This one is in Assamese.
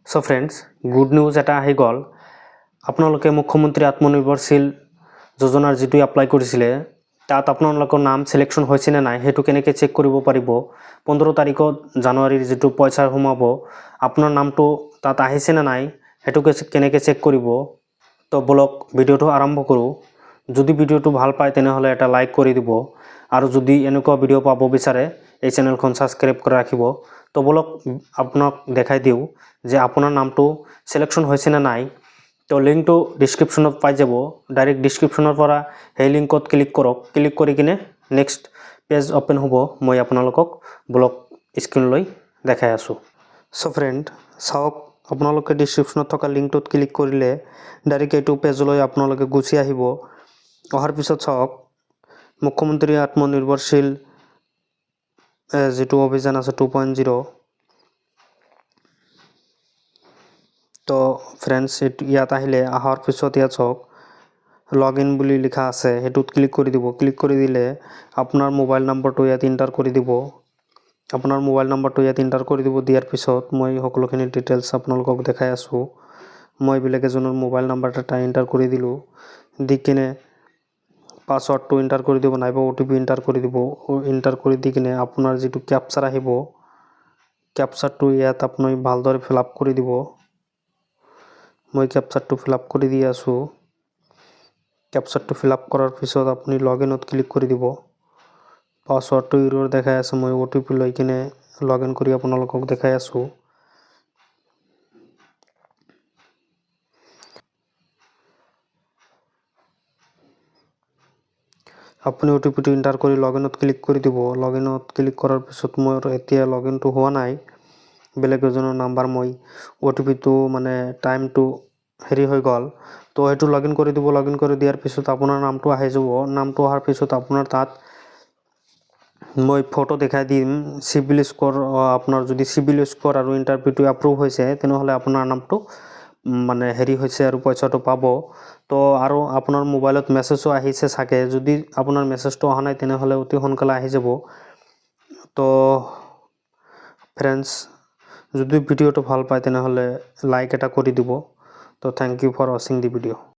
সো ফ্ৰেন্ডস, গুড নিউজ এটা আহি গ'ল। আপোনালোকে মুখ্যমন্ত্ৰী আত্মনিৰ্ভৰশীল যোজনাৰ যিটো এপ্লাই কৰিছিলে তাত আপোনালোকৰ নাম সিলেকশ্যন হৈছে নে নাই সেইটো কেনেকৈ চেক কৰিব পাৰিব। 15 তাৰিখত জানুৱাৰীৰ যিটো পইচা সোমাব আপোনাৰ নামটো তাত আহিছে নে নাই সেইটো কেনেকৈ চেক কৰিব। তো বলক ভিডিঅ'টো আৰম্ভ কৰোঁ। যদি ভিডিঅ'টো ভাল পায় তেনেহ'লে এটা লাইক কৰি দিব আৰু যদি এনেকুৱা ভিডিঅ' পাব বিচাৰে এই চেনেলখন সাবস্ক্ৰাইব কৰি ৰাখিব। তো বলক আপোনাক দেখাই দিওঁ যে আপোনাৰ নামটো সিলেকশ্যন হৈছে নে নাই। তো লিংকটো ডিসক্ৰিপশ্যনত পাই যাব। ডাইৰেক্ট ডিসক্ৰিপশ্যনৰ পৰা সেই লিংকত ক্লিক কৰক। ক্লিক কৰি কিনে নেক্সট পেজ ওপেন হ'ব। মই আপোনালোকক ব্লগ স্ক্ৰীনলৈ দেখাই আছোঁ। সো ফ্ৰেণ্ড চাওক, আপোনালোকে ডিসক্ৰিপশ্যনত থকা লিংকটোত ক্লিক কৰিলে ডাইৰেক্ট এইটো পেজলৈ আপোনালোকে গুচি আহিব। অহাৰ পিছত চাওক, মুখ্যমন্ত্ৰী আত্মনিৰ্ভৰশীল যিটো অভিযান আছে 2.0। তো ফ্ৰেণ্ডছ ইয়াত আহিলে অহাৰ পিছত ইয়াত চাওক লগ ইন বুলি লিখা আছে, সেইটোত ক্লিক কৰি দিব। ক্লিক কৰি দিলে আপোনাৰ মোবাইল নম্বৰটো ইয়াত এণ্টাৰ কৰি দিব। আপোনাৰ মোবাইল নম্বৰটো ইয়াত এণ্টাৰ কৰি দিব। দিয়াৰ পিছত মই সকলোখিনি ডিটেইলছ আপোনালোকক দেখাই আছোঁ। মই বেলেগ এজনৰ মোবাইল নম্বৰ এটা এণ্টাৰ কৰি দিলোঁ। দি কিনে পাছৱৰ্ডটো এণ্টাৰ কৰি দিব, নাইবা OTP এণ্টাৰ কৰি দিব। এণ্টাৰ কৰি দি কিনে আপোনাৰ যিটো কেপচাৰ আহিব কেপচাৰটো ইয়াত আপুনি ভালদৰে ফিল আপ কৰি দিব। মই কেপচাৰটো ফিল আপ কৰি দি আছোঁ। কেপচাৰটো ফিল আপ কৰাৰ পিছত আপুনি লগ ইনত ক্লিক কৰি দিব। পাছৱৰ্ডটো ইৰৰ দেখাই আছে, মই OTP লৈ কিনে লগ ইন কৰি আপোনালোকক দেখাই আছোঁ। আপুনি OTPটো এণ্টাৰ কৰি লগ ইনত ক্লিক কৰি দিব। লগ ইনত ক্লিক কৰাৰ পিছত মোৰ এতিয়া লগ ইনটো হোৱা নাই, বেলেগ এজনৰ নাম্বাৰ মই OTPটো মানে টাইমটো হেৰি হৈ গ'ল। তো সেইটো লগ ইন কৰি দিব। লগ ইন কৰি দিয়াৰ পিছত আপোনাৰ নামটো আহি যাব। নামটো অহাৰ পিছত আপোনাৰ তাত মই ফটো দেখাই দিম। চিভিল স্ক'ৰ, আপোনাৰ যদি চিভিল স্ক'ৰ আৰু ইণ্টাৰভিউটো এপ্ৰুভ হৈছে তেনেহ'লে আপোনাৰ নামটো মানে হেৰি হৈছে আৰু পইচাটো পাব। তো আৰু আপোনাৰ মোবাইলত মেছেজো আহিছে চাগে। যদি আপোনাৰ মেছেজটো অহা নাই তেনেহ'লে অতি সোনকালে আহি যাব। তো ফ্ৰেণ্ডছ, যদি ভিডিঅ'টো ভাল পায় তেনেহ'লে লাইক এটা কৰি দিব। তো thank you for watching the video'.